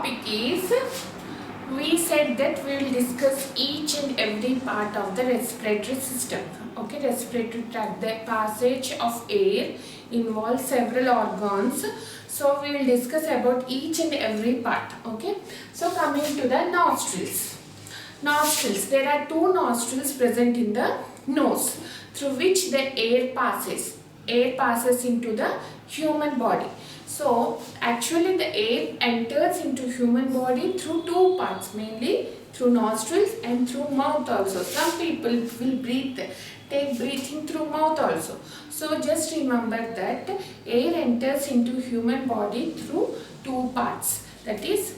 topic is, we said that we will discuss each and every part of the respiratory system. Okay, respiratory tract, the passage of air involves several organs. So we will discuss about each and every part. Okay, so coming to the nostrils. Nostrils, there are two nostrils present in the nose through which the air passes. Air passes into the human body. So actually the air enters into human body through two parts, mainly through nostrils and through mouth also. Some people will take breathing through mouth also. So just remember that air enters into human body through two parts, that is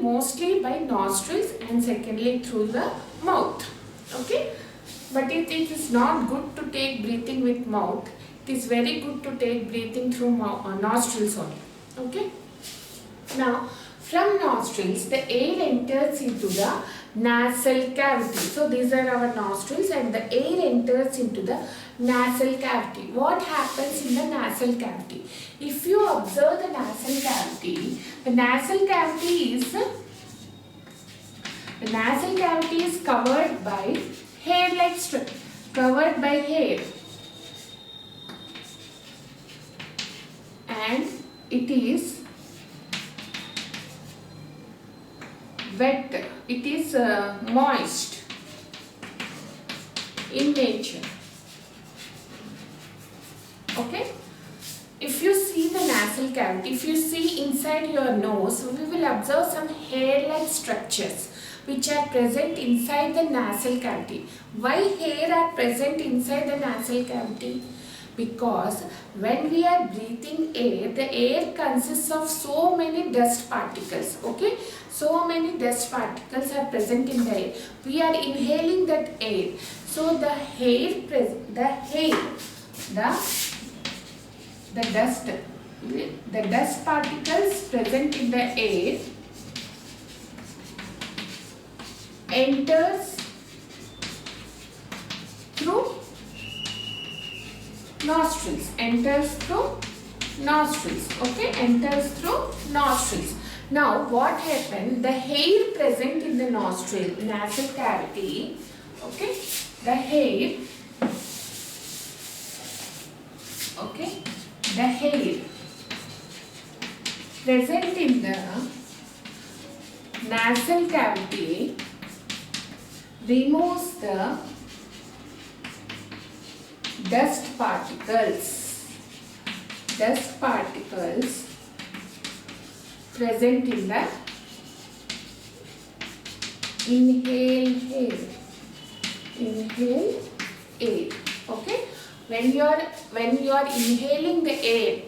mostly by nostrils and secondly through the mouth. Okay, but it is not good to take breathing with mouth. It is very good to take breathing through nostrils only. Okay, now from nostrils the air enters into the nasal cavity. So these are our nostrils and the air enters into the nasal cavity. What happens in the nasal cavity? If you observe the nasal cavity, the nasal cavity is covered by hair-like structure, covered by hair, and it is wet, it is moist in nature. Okay, if you see the nasal cavity, if you see inside your nose, we will observe some hair-like structures which are present inside the nasal cavity. Why hair are present inside the nasal cavity? Because when we are breathing air, the air consists of so many dust particles. Okay, so many dust particles are present in the air. We are inhaling that air. So the dust particles present in the air enters through nostrils, okay, enters through nostrils. Now what happened, the hair present in the nasal cavity, okay, the hair present in the nasal cavity removes the dust particles present in the inhale air. Okay, when you are inhaling the air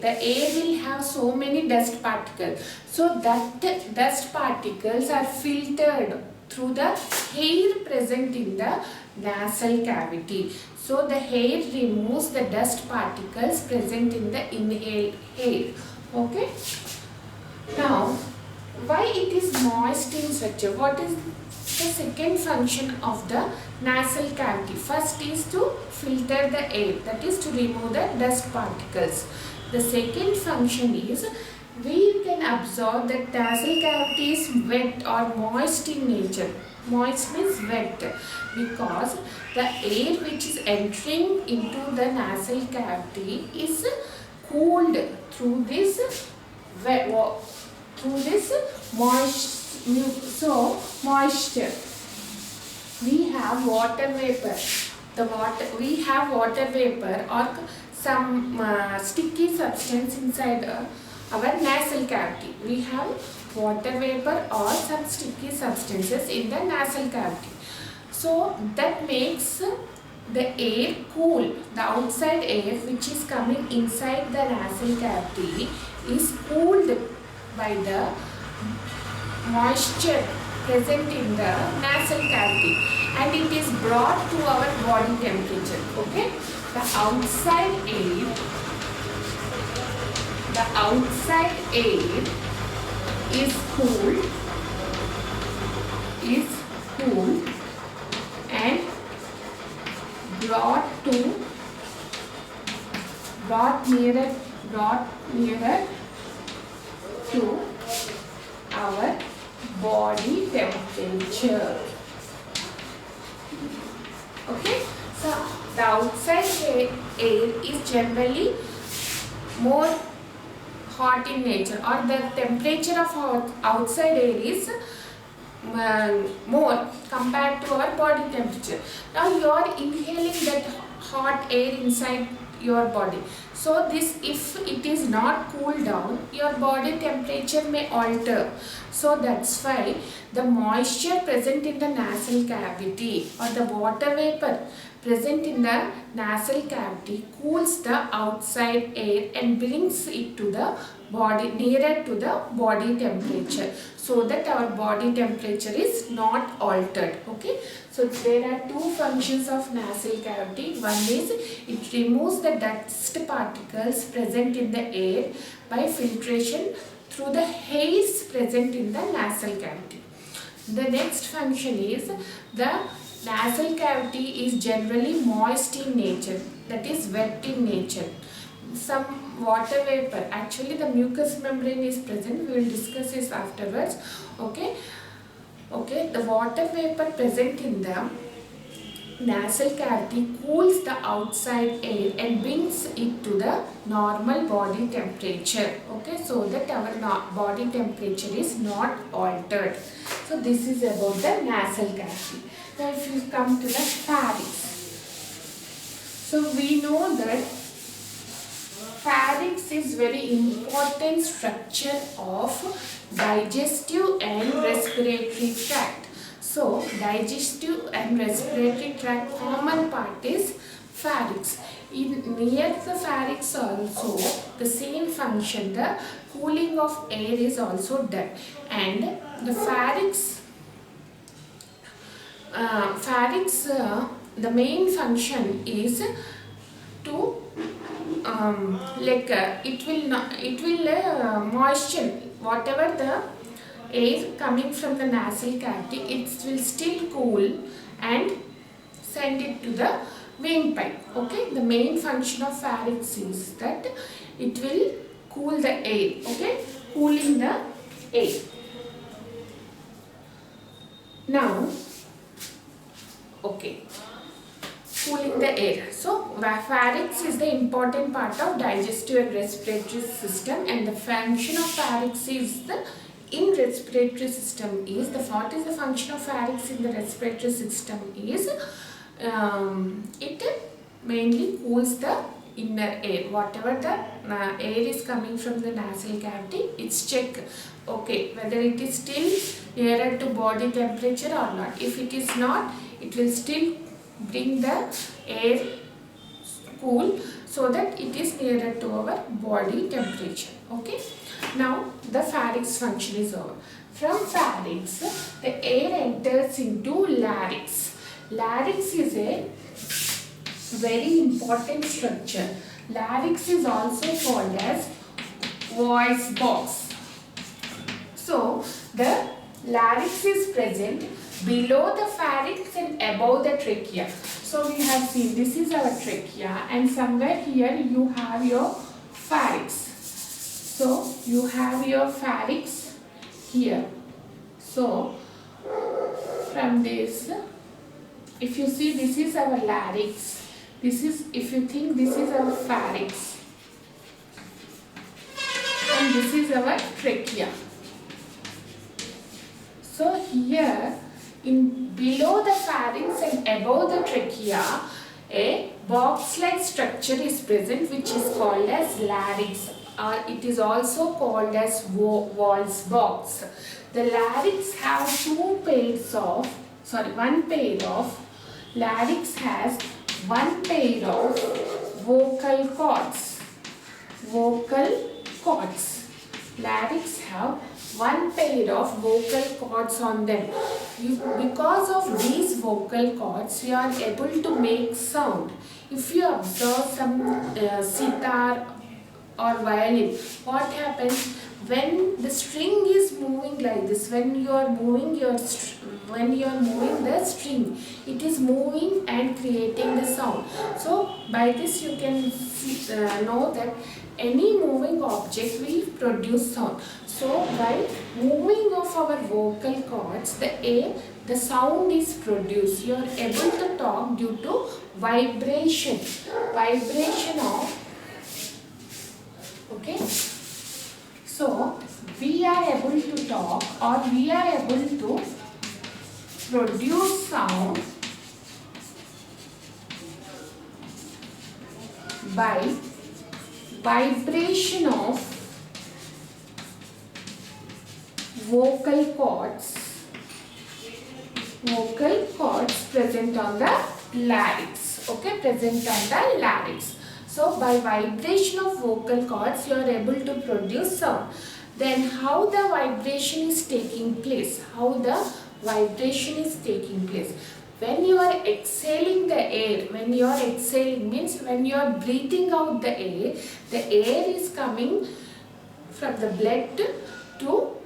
will have so many dust particles. So that dust particles are filtered through the hair present in the nasal cavity. So the hair removes the dust particles present in the inhaled air. Okay. Now, why it is moist in structure? What is the second function of the nasal cavity? First is to filter the air, that is to remove the dust particles. The second function is, we can observe that nasal cavity is wet or moist in nature. Moist means wet, because the air which is entering into the nasal cavity is cooled through this moisture. We have water vapor. We have water vapor or some sticky substance inside our nasal cavity. We have water vapor or some sticky substances in the nasal cavity. So that makes the air cool. The outside air which is coming inside the nasal cavity is cooled by the moisture present in the nasal cavity, and it is brought to our body temperature. Okay, the outside air is cooled and brought nearer to our body temperature. Okay, so the outside air is generally more hot in nature, or the temperature of outside air is more compared to our body temperature. Now you are inhaling that hot air inside your body. So this, if it is not cooled down, your body temperature may alter. So that's why the moisture present in the nasal cavity or the water vapor present in the nasal cavity cools the outside air and brings it to the body, nearer to the body temperature, so that our body temperature is not altered. Okay, so there are two functions of nasal cavity. One is it removes the dust particles present in the air by filtration through the hairs present in the nasal cavity. The next function is the nasal cavity is generally moist in nature, that is wet in nature. Some water vapor, actually the mucous membrane is present, we will discuss this afterwards. Okay, the water vapor present in the nasal cavity cools the outside air and brings it to the normal body temperature. Okay, so that our body temperature is not altered. So this is about the nasal cavity. Now if you come to the pharynx, so we know that pharynx is very important structure of digestive and respiratory tract. So digestive and respiratory tract common part is pharynx. Near the pharynx also the same function, the cooling of air is also done, and the pharynx the main function is to it will moisten whatever the air coming from the nasal cavity, it will still cool and send it to the windpipe. Okay, the main function of pharynx is that it will cool the air. Okay, cooling the air. Now, okay, cooling the air. So pharynx is the important part of digestive and respiratory system, and the function of pharynx is the in respiratory system is the what is the function of pharynx in the respiratory system is it mainly cools the inner air. Whatever the air is coming from the nasal cavity, it's check whether it is still nearer to body temperature or not. If it is not, it will still bring the air cool so that it is nearer to our body temperature. Okay, now the pharynx function is over. From pharynx, the air enters into larynx. Larynx is a very important structure. Larynx is also called as voice box. So the larynx is present below the pharynx and above the trachea. So we have seen this is our trachea, and somewhere here you have your pharynx. So you have your pharynx here. So from this, if you see, this is our larynx. This is, if you think, this is our pharynx, and this is our trachea. So here, in below the pharynx and above the trachea, a box-like structure is present, which is called as larynx, or it is also called as voice box. The larynx has one pair of larynx has one pair of vocal cords. Larynx have one pair of vocal cords on them. Because of these vocal cords, you are able to make sound. If you observe some sitar or violin, what happens? when the string is moving like this, when you are moving the string, it is moving and creating the sound. So by this you can know that any moving object will produce sound. So by moving of our vocal cords, the sound is produced. You are able to talk due to vibration of, okay. So we are able to talk, or we are able to produce sound by vibration of vocal cords present on the larynx, okay, present on the larynx. So by vibration of vocal cords you are able to produce sound. Then how the vibration is taking place? When you are exhaling the air, when you are exhaling means when you are breathing out the air is coming from the blood to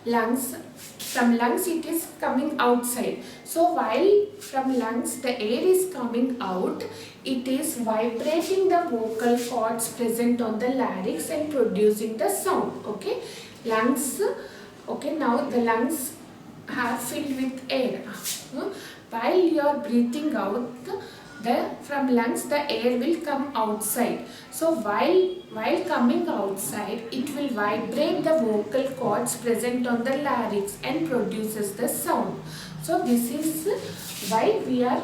lungs. From lungs it is coming outside. So while from lungs the air is coming out, it is vibrating the vocal cords present on the larynx and producing the sound. Okay, lungs. Okay, now the lungs are filled with air. While you are breathing out, from lungs the air will come outside. So while coming outside, it will vibrate the vocal cords present on the larynx and produces the sound. So this is why we are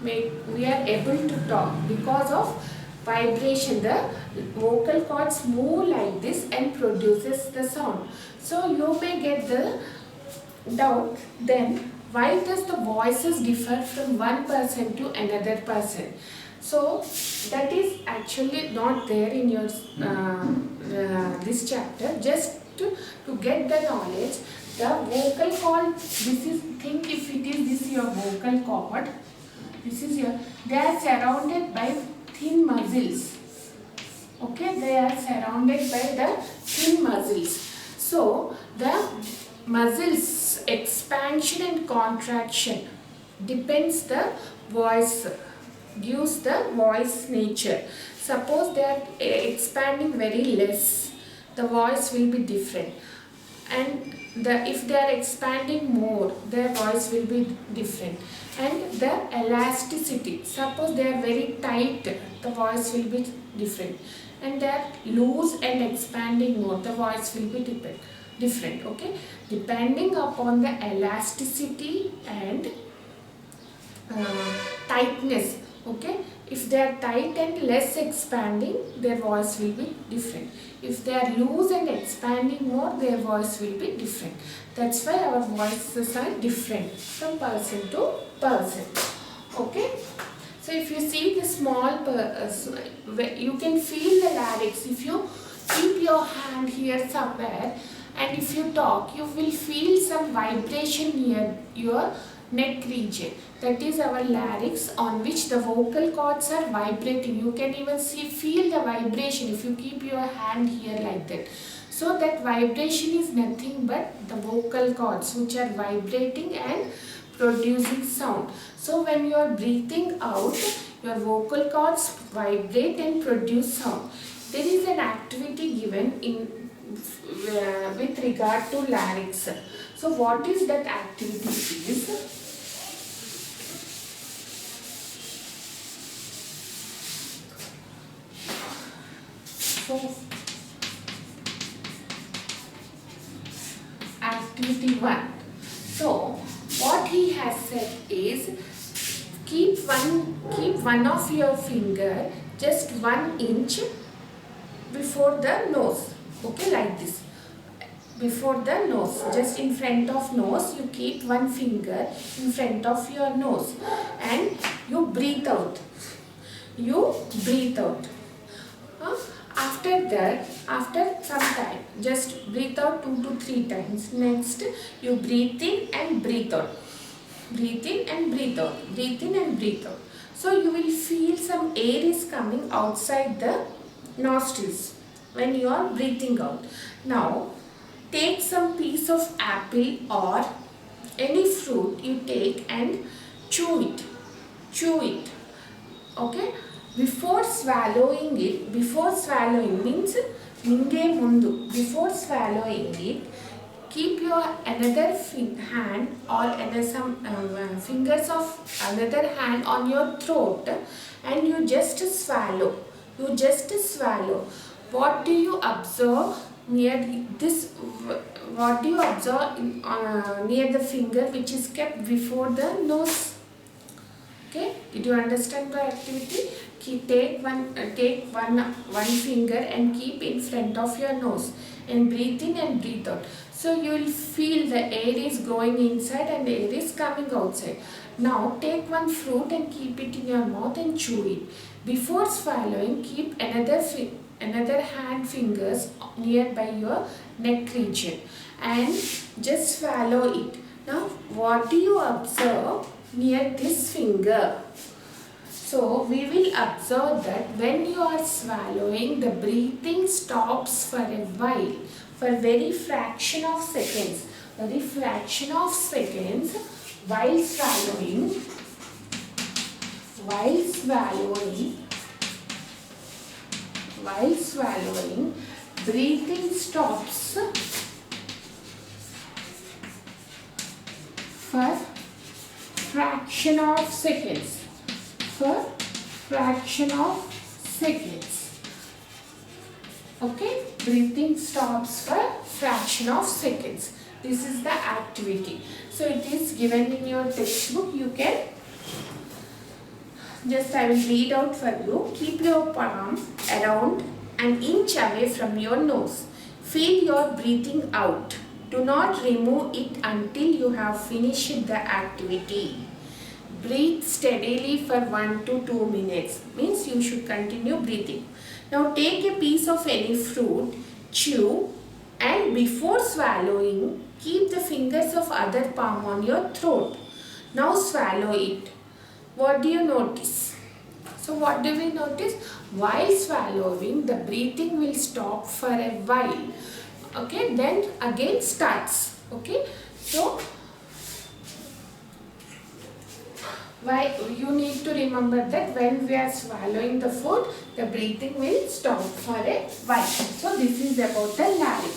able to talk, because of vibration. The vocal cords move like this and produces the sound. So you may get the doubt, then why does the voices differ from one person to another person? So that is actually not there in your this chapter. Just to get the knowledge, the vocal cord, think if it is this your vocal cord, they are surrounded by thin muscles. Okay, they are surrounded by the thin muscles. So the muscles expansion and contraction depends the voice, gives the voice nature. Suppose they are expanding very less, the voice will be different, and if they are expanding more, their voice will be different. And the elasticity, suppose they are very tight, the voice will be different, and they are loose and expanding more, the voice will be different. Okay, depending upon the elasticity and tightness. Okay, if they are tight and less expanding, their voice will be different. If they are loose and expanding more, their voice will be different. That's why our voices are different from person to person. Okay, so if you see the small, you can feel the larynx. If you keep your hand here somewhere, and if you talk, you will feel some vibration near your neck region. That is our larynx, on which the vocal cords are vibrating. You can even feel the vibration if you keep your hand here like that. So that vibration is nothing but the vocal cords which are vibrating and producing sound. So when you are breathing out, your vocal cords vibrate and produce sound. There is an activity given in with regard to larynx. So what is that activity is? So activity 1. So what he has said is, keep one of your finger just 1 inch before the nose. Okay, like this. Before the nose, just in front of nose, you keep one finger in front of your nose and you breathe out. After that, after some time, just breathe out 2 to 3 times. Next, you breathe in and breathe out. Breathe in and breathe out. Breathe in and breathe out. So you will feel some air is coming outside the nostrils. when you are breathing out. Now take some piece of apple or any fruit you take and chew it. Chew it. Okay? Before swallowing it, before swallowing means minge mundu. Before swallowing it, keep your another hand or some fingers of another hand on your throat and you just swallow. You just swallow. What do you observe near this? What do you observe near the finger which is kept before the nose? Okay, did you understand the activity? Take one finger and keep in front of your nose and breathe in and breathe out. So you will feel the air is going inside and the air is coming outside. Now take one fruit and keep it in your mouth and chew it. Before swallowing, keep another hand fingers nearby your neck region and just swallow it. Now what do you observe near this finger? So we will observe that when you are swallowing, the breathing stops for a while, for very fraction of seconds. Very fraction of seconds while swallowing, breathing stops for fraction of seconds. Okay, breathing stops for fraction of seconds. This is the activity. So it is given in your textbook. You can just, I will read out for you. Keep your palm around an inch away from your nose. Feel your breathing out. Do not remove it until you have finished the activity. Breathe steadily for 1 to 2 minutes. Means you should continue breathing. Now take a piece of any fruit, chew, and before swallowing, keep the fingers of other palm on your throat. Now swallow it. What do you notice? So what do we notice? While swallowing, the breathing will stop for a while. Okay, then again starts. Okay, so why you need to remember that when we are swallowing the food, the breathing will stop for a while. So this is about the larynx.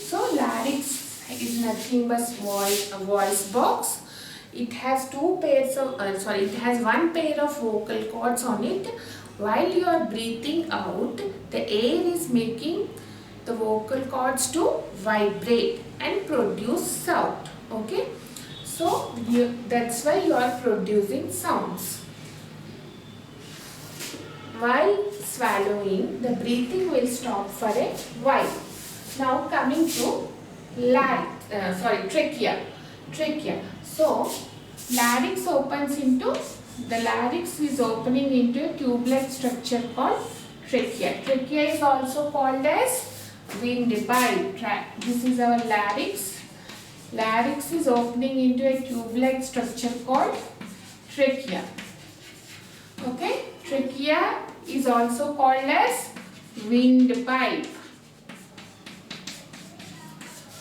So larynx is nothing but a voice box. It has it has one pair of vocal cords on it. While you are breathing out, the air is making the vocal cords to vibrate and produce sound. Okay. So that's why you are producing sounds. While swallowing, the breathing will stop for a while. Now coming to trachea. So larynx is opening into a tube-like structure called trachea. Trachea is also called as windpipe. This is our larynx. Larynx is opening into a tube-like structure called trachea. Okay, trachea is also called as windpipe.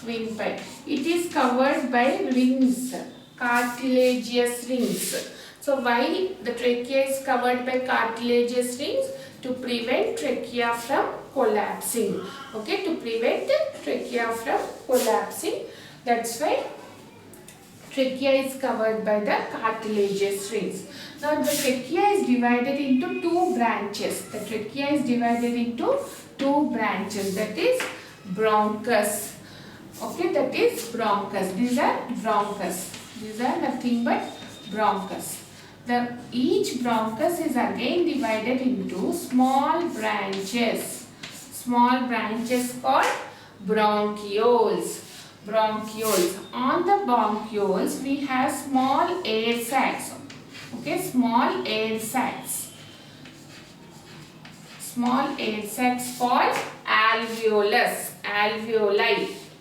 It is covered by rings, cartilaginous rings. So why the trachea is covered by cartilaginous rings? To prevent trachea from collapsing. Okay, to prevent trachea from collapsing. That's why trachea is covered by the cartilaginous rings. Now the trachea is divided into two branches. The trachea is divided into two branches. That is bronchus. Okay, that is bronchus. These are bronchus. These are nothing but bronchus. Each bronchus is again divided into small branches. Small branches called bronchioles. On the bronchioles we have small air sacs. Okay, small air sacs. Small air sacs called alveolus.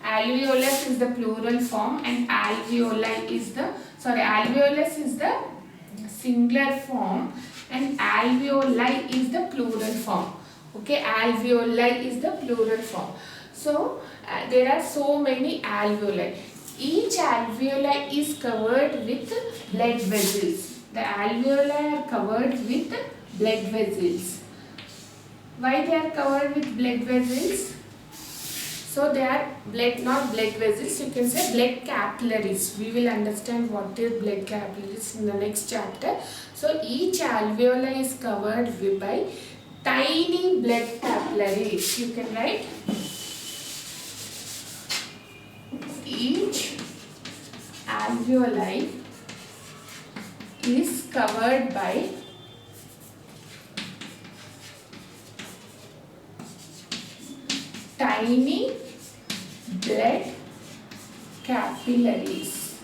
Alveolus is the plural form and alveolus is the singular form and alveoli is the plural form. Okay, alveoli is the plural form. So there are so many alveoli. Each alveoli is covered with blood vessels. The alveoli are covered with blood vessels. Why they are covered with blood vessels? So they are not blood vessels, you can say blood capillaries. We will understand what is blood capillaries in the next chapter. So each alveoli is covered by tiny blood capillaries. You can write each alveoli is covered by tiny blood capillaries.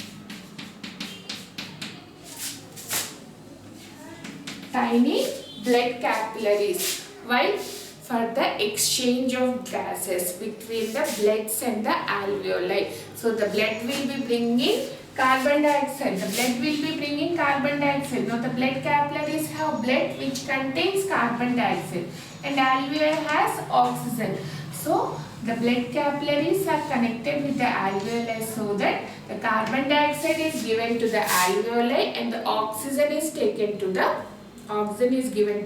Tiny blood capillaries. Why? For the exchange of gases between the bloods and the alveoli. So the blood will be bringing carbon dioxide. The blood will be bringing carbon dioxide. Now the blood capillaries have blood which contains carbon dioxide and alveoli has oxygen. So the blood capillaries are connected with the alveoli so that the carbon dioxide is given to the alveoli and the oxygen is given to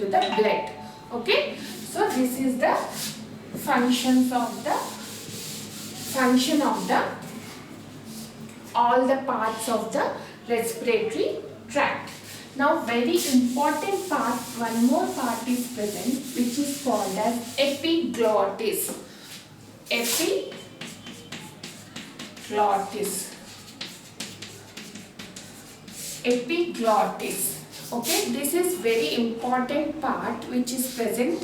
the blood. Okay, so this is the function of the all the parts of the respiratory tract. Now very important part, one more part is present which is called as epiglottis. Epiglottis. Okay, this is very important part which is present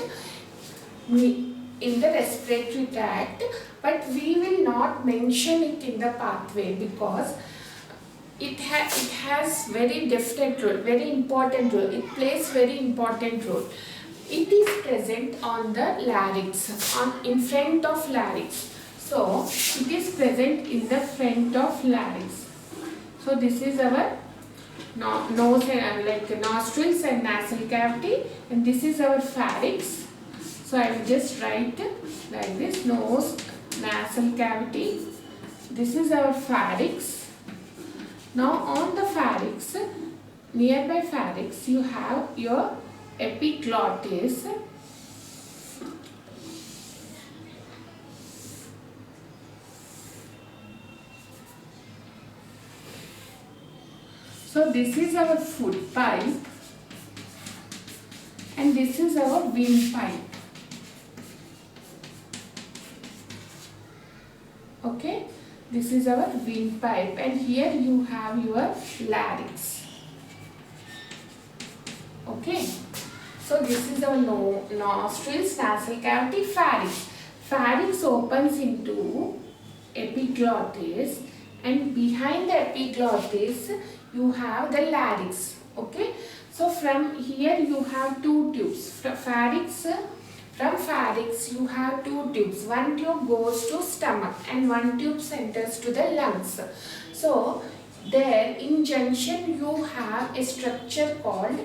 in the respiratory tract, but we will not mention it in the pathway because it has very different role, very important role. It plays very important role. It is present on the larynx, in front of larynx. So it is present in the front of larynx. So this is our nose and like nostrils and nasal cavity, and this is our pharynx. So I will just write like this: nose, nasal cavity. This is our pharynx. Now on the pharynx, nearby pharynx, you have your epiglottis. So this is our food pipe and this is our windpipe. Okay, this is our windpipe and here you have your larynx. Okay, so this is our nostrils, nasal cavity, pharynx. Pharynx opens into epiglottis and behind the epiglottis you have the larynx. Okay, so from here you have two tubes. From pharynx you have two tubes. One tube goes to stomach and one tube enters to the lungs. So there in junction you have a structure called,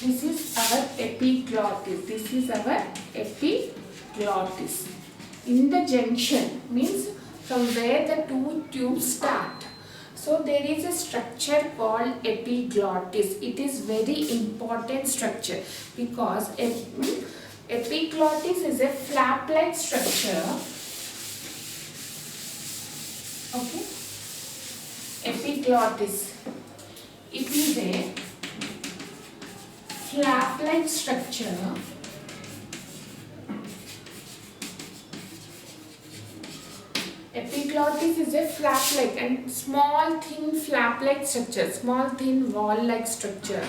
this is our epiglottis. This is our epiglottis. In the junction means from where the two tubes start. So there is a structure called epiglottis. It is very important structure because epiglottis is a flap-like structure. Okay, epiglottis. It is a flap-like structure. Epiglottis is a flap-like and small thin flap-like structure, small thin wall-like structure.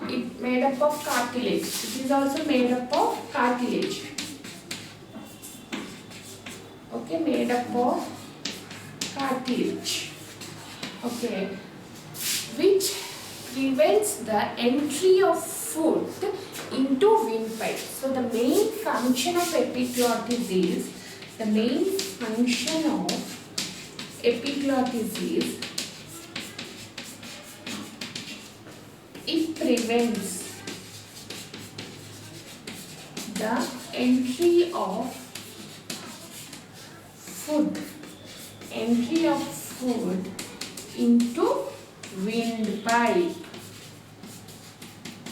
It made up of cartilage. It is also made up of cartilage. Okay, made up of cartilage. Okay, which prevents the entry of food into windpipe. So the main function of epiglottis is it prevents the the entry of food into windpipe.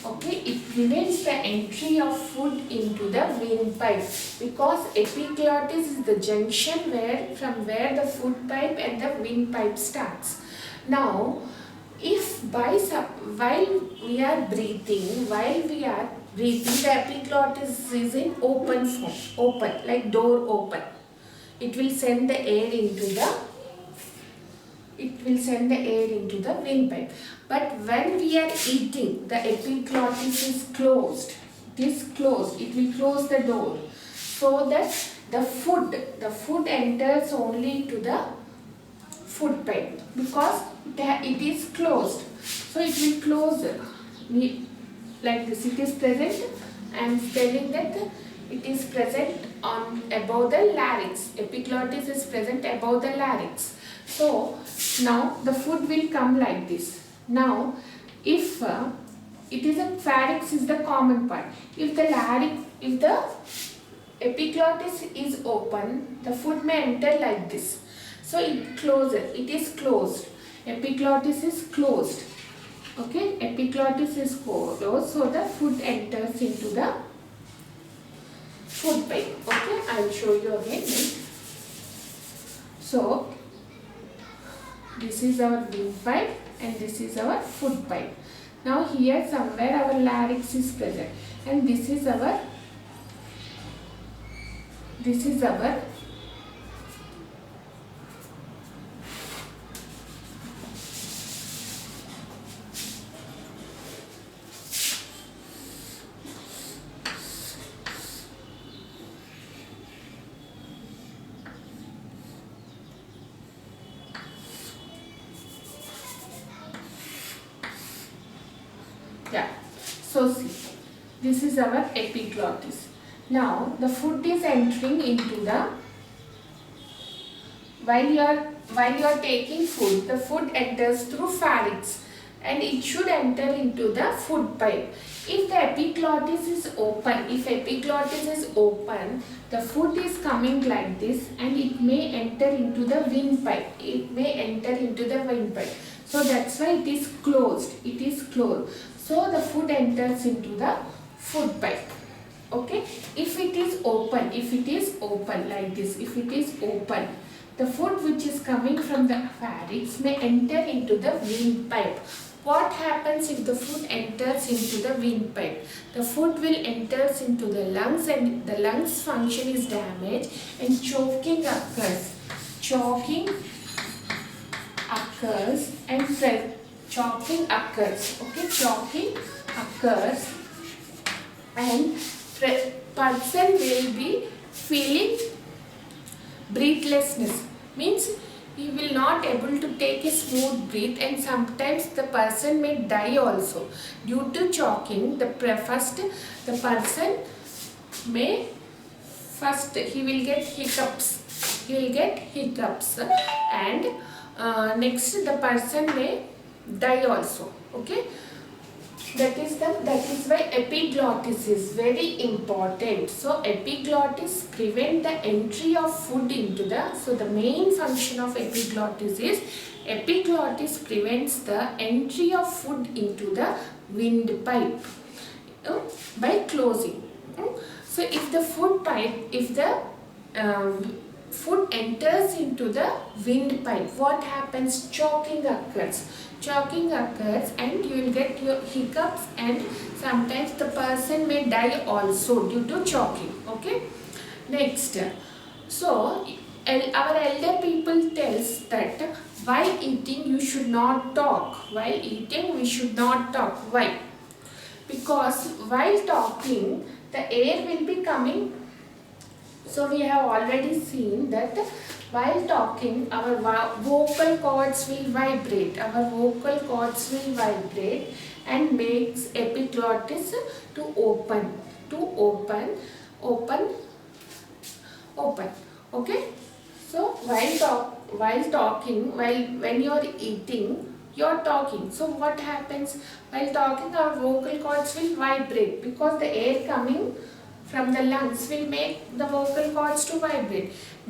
Okay, it prevents the entry of food into the windpipe because epiglottis is the junction from where the food pipe and the windpipe starts. Now, if while we are breathing, the epiglottis is in open form, like door open. It will send the air into the windpipe. But when we are eating, the epiglottis is closed. It is closed. It will close the door so that the food enters only into the food pipe because it is closed. So it will close like this. It is present. I am telling that it is present above the larynx. Epiglottis is present above the larynx. So now the food will come like this. Now if it is a pharynx is the common part. If the epiglottis is open, the food may enter like this. So it closes. It is closed. Epiglottis is closed. Okay, epiglottis is closed, so the food enters into the food pipe. Okay, I will show you again. So this is our windpipe and this is our food pipe. Now here somewhere our larynx is present and this is our so see, this is our epiglottis. Now the food is entering into the while you are taking food, the food enters through pharynx and it should enter into the food pipe. If the epiglottis is open, the food is coming like this and it may enter into the windpipe. So that's why it is closed. So the food enters into the food pipe. Okay. If it is open like this, the food which is coming from the pharynx may enter into the windpipe. What happens if the food enters into the windpipe? The food will enter into the lungs and the lungs function is damaged and choking occurs. Choking occurs. And person will be feeling breathlessness. Means he will not able to take a smooth breath and sometimes the person may die also. Due to choking, he will get hiccups. And next the person may die also. Okay. That is why epiglottis is very important. So epiglottis prevent the entry of food into so the main function of epiglottis prevents the entry of food into the windpipe by closing. So if the food enters into the windpipe, what happens? Choking occurs and you will get your hiccups and sometimes the person may die also due to choking. Okay. Next, so our elder people tells that while eating you should not talk. Why? Because while talking the air will be coming. So we have already seen that while talking our vocal cords will vibrate. And makes epiglottis to open. Okay. So when you are eating, you are talking. So what happens? While talking our vocal cords will vibrate because the air coming from the lungs will make the vocal cords to vibrate.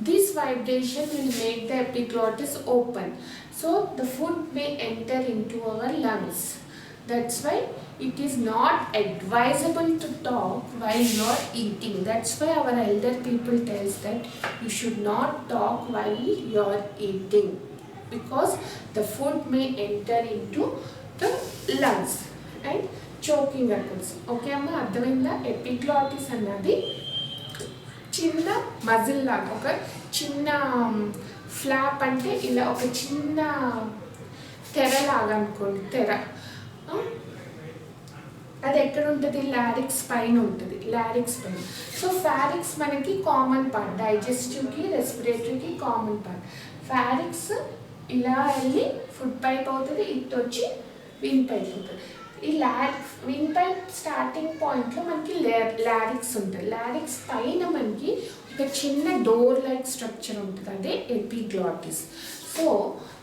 This vibration will make the epiglottis open, so the food may enter into our lungs. That's why it is not advisable to talk while you are eating. That's why our elder people tells that you should not talk while you are eating, because the food may enter into the lungs and choking occurs. Okay అమ్మ, అర్థమైందా? Epiglottis అన్నది చిన్న muscle లాగా, ఒక చిన్న flop అంటే ఇలా ఒక చిన్న తెర లాగా అనుకోండి, తెర. అది ఎక్కడ ఉంటుంది? లారిక్స్ పైన ఉంటుంది, లారిక్స్ పైన. సో ఫారిక్స్ మనకి కామన్ పార్ట్, డైజెస్టివ్కి రెస్పిరేటరీకి కామన్ పార్ట్. ఫారిక్స్ ఇలా వెళ్ళి ఫుడ్ పైప్ అవుతుంది, ఇటు వచ్చి విన్ పైప్ అవుతుంది. ఈ విన్ పైప్ స్టార్టింగ్ పాయింట్లో మనకి లారిక్స్ ఉంటుంది. లారిక్స్ పైన మనకి ఒక చిన్న డోర్ లైక్ స్ట్రక్చర్ ఉంటుంది, అదే ఎపిగ్లాటిస్. సో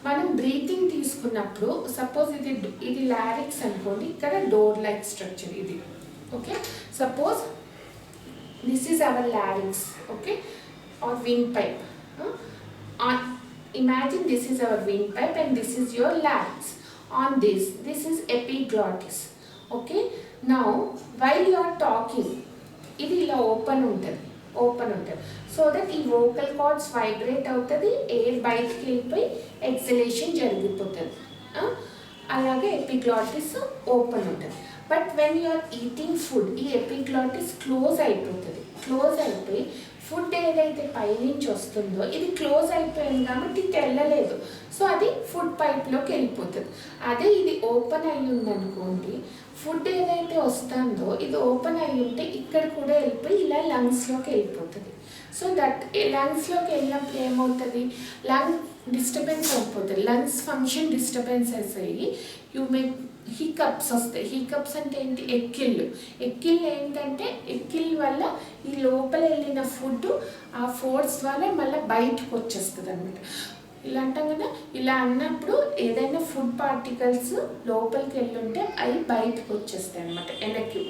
మనం బ్రీతింగ్ తీసుకున్నప్పుడు సపోజ్ ఇది లారిక్స్ అనుకోండి, ఇక్కడ డోర్ లైక్ స్ట్రక్చర్ ఇది. Okay, suppose this is our larynx, okay, or wind pipe. Imagine this is our windpipe and this is your larynx. On this is epiglottis. Okay, now while you are talking, ఇది ఇలా open ఉంటుంది, so that ఈ vocal cords vibrate అవుతుంది, air బయటికి వెళ్ళిపోయి exhalation జరిగిపోతుంది. అలాగే epiglottis open ఉంటుంది. But when you are eating food, ఈ ఎపిగ్లాటిస్ క్లోజ్ అయిపోయి ఫుడ్ ఏదైతే పైనుంచి వస్తుందో ఇది క్లోజ్ అయిపోయింది కాబట్టి ఇది వెళ్ళలేదు, సో అది ఫుడ్ పైప్లోకి వెళ్ళిపోతుంది. అదే ఇది ఓపెన్ అయ్యి ఉందనుకోండి, ఫుడ్ ఏదైతే వస్తుందో ఇది ఓపెన్ అయ్యి ఉంటే ఇక్కడ కూడా వెళ్ళిపోయి ఇలా లంగ్స్లోకి వెళ్ళిపోతుంది. సో దట్ లంగ్స్లోకి వెళ్ళినప్పుడు ఏమవుతుంది? లంగ్ డిస్టర్బెన్స్ అయిపోతుంది, లంగ్స్ ఫంక్షన్ డిస్టర్బెన్సెస్ అయ్యి యూ మే హికప్స్ వస్తాయి. హికప్స్ అంటే ఏంటి? ఎక్కిళ్ళు ఏంటంటే ఎక్కిళ్ళ వల్ల ఈ లోపల వెళ్ళిన ఫుడ్ ఆ ఫోర్స్ ద్వారా మళ్ళీ బయటకు వచ్చేస్తుంది అనమాట. ఇలా అంటాం కదా, ఇలా అన్నప్పుడు ఏదైనా ఫుడ్ పార్టికల్స్ లోపలికి వెళ్ళుంటే అవి బయటకు వచ్చేస్తాయి అనమాట, వెనక్కి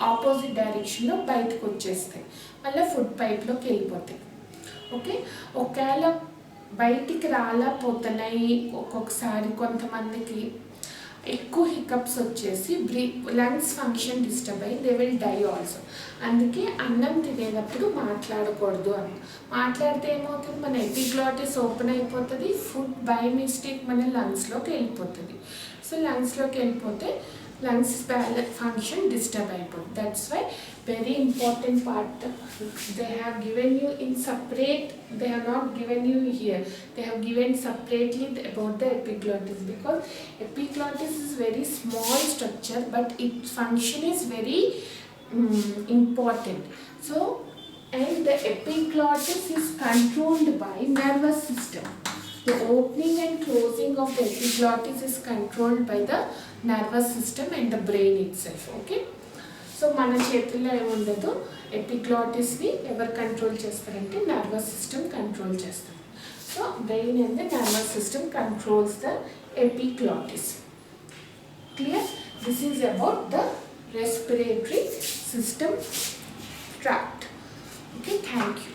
ఆపోజిట్ డైరెక్షన్లో బయటకు వచ్చేస్తాయి, మళ్ళీ ఫుడ్ పైప్లోకి వెళ్ళిపోతాయి. ఓకే, ఒకవేళ బయటికి రాలేకపోతున్నాయి ఒక్కొక్కసారి కొంతమందికి ఎక్కువ హికప్స్ వచ్చేసి లంగ్స్ ఫంక్షన్ డిస్టర్బ్ అయ్యి దే విల్ డై ఆల్సో. అందుకే అన్నం తినేటప్పుడు మాట్లాడకూడదు అని. మాట్లాడితే ఏమవుతుంది? మన ఎపిగ్లాటిస్ ఓపెన్ అయిపోతుంది, ఫుడ్ బై మిస్టేక్ మన లంగ్స్లోకి వెళ్ళిపోతుంది. సో లంగ్స్లోకి వెళ్ళిపోతే లంగ్స్ ఫంక్షన్ డిస్టర్బ్ అయిపోతుంది. That's why very important part they have given you in separate, they have not given you here, they have given separately about the epiglottis, because epiglottis is very small structure but its function is very important. So and the epiglottis is controlled by nervous system. The opening and closing of the epiglottis is controlled by the nervous system and the brain itself. Okay, so మన చేతుల్లో ఏముండదు, ఎపిగ్లాటిస్ని ఎవరు control చేస్తారంటే nervous system control చేస్తారు. So brain and the nervous system controls the epiglottis. Clear? This is about the respiratory system tract. Okay, thank you.